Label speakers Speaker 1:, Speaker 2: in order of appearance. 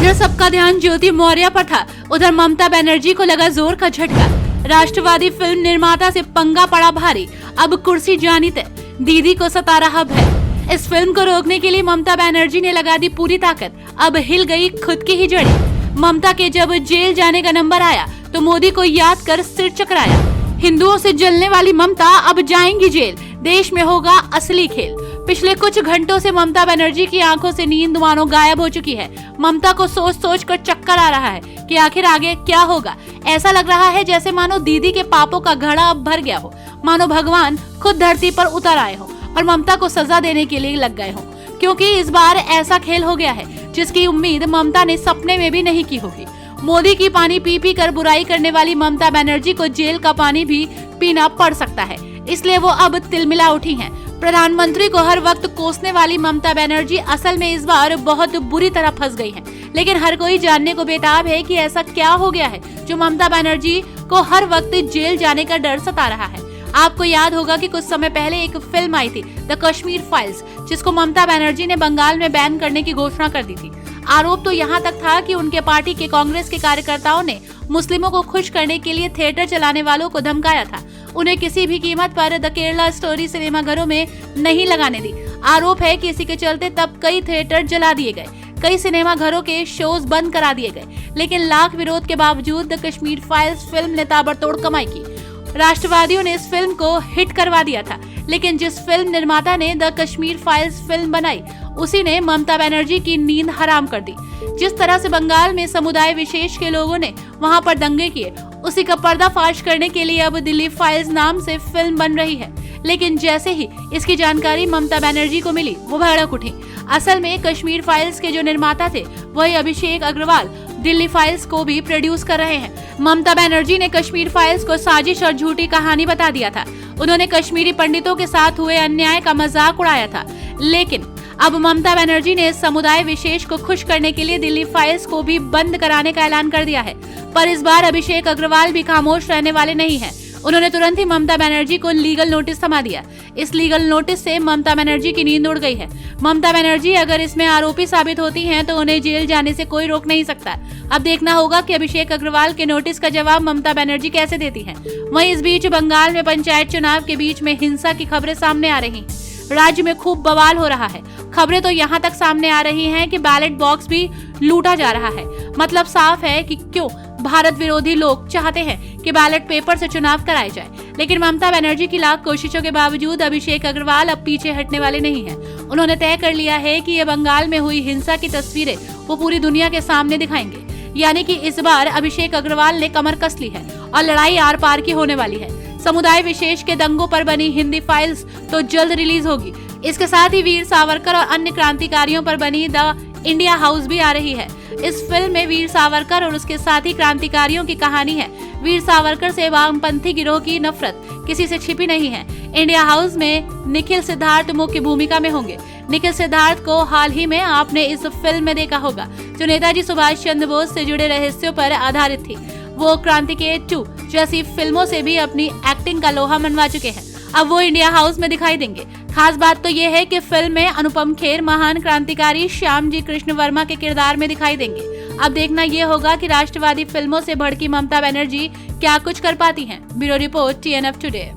Speaker 1: इधर सबका ध्यान ज्योति मौर्य पर था, उधर ममता बनर्जी को लगा जोर का झटका। राष्ट्रवादी फिल्म निर्माता से पंगा पड़ा भारी, अब कुर्सी जानी तय, दीदी को सता रहा भय। इस फिल्म को रोकने के लिए ममता बनर्जी ने लगा दी पूरी ताकत, अब हिल गई खुद की ही जड़ी। ममता के जब जेल जाने का नंबर आया तो मोदी को याद कर सिर चकराया। हिंदुओं से जलने वाली ममता अब जाएंगी जेल, देश में होगा असली खेल। पिछले कुछ घंटों से ममता बनर्जी की आंखों से नींद मानो गायब हो चुकी है। ममता को सोच सोच कर चक्कर आ रहा है कि आखिर आगे क्या होगा। ऐसा लग रहा है जैसे मानो दीदी के पापों का घड़ा अब भर गया हो, मानो भगवान खुद धरती पर उतर आए हो और ममता को सजा देने के लिए लग गए हो, क्योंकि इस बार ऐसा खेल हो गया है जिसकी उम्मीद ममता ने सपने में भी नहीं की होगी। मोदी की पानी पी पी कर बुराई करने वाली ममता बनर्जी को जेल का पानी भी पीना पड़ सकता है, इसलिए वो अब तिलमिला उठी हैं। प्रधानमंत्री को हर वक्त कोसने वाली ममता बनर्जी असल में इस बार बहुत बुरी तरह फंस गई हैं। लेकिन हर कोई जानने को बेताब है कि ऐसा क्या हो गया है जो ममता बनर्जी को हर वक्त जेल जाने का डर सता रहा है। आपको याद होगा कि कुछ समय पहले एक फिल्म आई थी द कश्मीर फाइल्स, जिसको ममता बनर्जी ने बंगाल में बैन करने की घोषणा कर दी थी। आरोप तो यहाँ तक था कि उनके पार्टी के कांग्रेस के कार्यकर्ताओं ने मुस्लिमों को खुश करने के लिए थिएटर चलाने वालों को धमकाया था, उन्हें किसी भी कीमत पर द केरला स्टोरी सिनेमा घरों में नहीं लगाने दी। आरोप है कि इसी के चलते तब कई थिएटर जला दिए गए, कई सिनेमा घरों के शोज बंद करा दिए गए। लेकिन लाख विरोध के बावजूद द कश्मीर फाइल्स फिल्म ने ताबड़तोड़ कमाई की। राष्ट्रवादियों ने इस फिल्म को हिट करवा दिया था, लेकिन जिस फिल्म निर्माता ने द कश्मीर फाइल्स फिल्म बनाई उसी ने ममता बनर्जी की नींद हराम कर दी। जिस तरह से बंगाल में समुदाय विशेष के लोगों ने वहां पर दंगे किए, उसी का पर्दाफाश करने के लिए अब दिल्ली फाइल्स नाम से फिल्म बन रही है। लेकिन जैसे ही इसकी जानकारी ममता बनर्जी को मिली, वो भड़क उठी। असल में कश्मीर फाइल्स के जो निर्माता थे वही अभिषेक अग्रवाल दिल्ली फाइल्स को भी प्रोड्यूस कर रहे हैं। ममता बनर्जी ने कश्मीर फाइल्स को साजिश और झूठी कहानी बता दिया था। उन्होंने कश्मीरी पंडितों के साथ हुए अन्याय का मजाक उड़ाया था। लेकिन अब ममता बनर्जी ने समुदाय विशेष को खुश करने के लिए दिल्ली फाइल्स को भी बंद कराने का ऐलान कर दिया है। पर इस बार अभिषेक अग्रवाल भी खामोश रहने वाले नहीं हैं। उन्होंने तुरंत ही ममता बनर्जी को लीगल नोटिस थमा दिया। इस लीगल नोटिस से ममता बनर्जी की नींद उड़ गई है। ममता बनर्जी अगर इसमें आरोपी साबित होती हैं तो उन्हें जेल जाने से कोई रोक नहीं सकता। अब देखना होगा कि अभिषेक अग्रवाल के नोटिस का जवाब ममता बनर्जी कैसे देती हैं। वहीं इस बीच बंगाल में पंचायत चुनाव के बीच में हिंसा की खबरें सामने आ रही हैं। राज्य में खूब बवाल हो रहा है। खबरें तो यहाँ तक सामने आ रही हैं कि बैलेट बॉक्स भी लूटा जा रहा है। मतलब साफ है कि क्यों भारत विरोधी लोग चाहते हैं कि बैलेट पेपर से चुनाव कराए जाए। लेकिन ममता बनर्जी की लाख कोशिशों के बावजूद अभिषेक अग्रवाल अब पीछे हटने वाले नहीं हैं। उन्होंने तय कर लिया है कि ये बंगाल में हुई हिंसा की तस्वीरें वो पूरी दुनिया के सामने दिखाएंगे। यानी कि इस बार अभिषेक अग्रवाल ने कमर कस ली है और लड़ाई आर पार की होने वाली है। समुदाय विशेष के दंगों पर बनी हिंदी फाइल्स तो जल्द रिलीज होगी। इसके साथ ही वीर सावरकर और अन्य क्रांतिकारियों पर बनी द इंडिया हाउस भी आ रही है। इस फिल्म में वीर सावरकर और उसके साथी क्रांतिकारियों की कहानी है। वीर सावरकर से वामपंथी गिरोह की नफरत किसी से छिपी नहीं है। इंडिया हाउस में निखिल सिद्धार्थ मुख्य भूमिका में होंगे। निखिल सिद्धार्थ को हाल ही में आपने इस फिल्म में देखा होगा, जो नेताजी सुभाष चंद्र बोस से जुड़े रहस्यों पर आधारित थी। वो क्रांतिकेय 2 जैसी फिल्मों से भी अपनी एक्टिंग का लोहा मनवा चुके हैं। अब वो इंडिया हाउस में दिखाई देंगे। खास बात तो ये है कि फिल्म में अनुपम खेर महान क्रांतिकारी श्यामजी कृष्ण वर्मा के किरदार में दिखाई देंगे। अब देखना ये होगा कि राष्ट्रवादी फिल्मों से भड़की ममता बनर्जी क्या कुछ कर पाती हैं। Bureau report TNF today.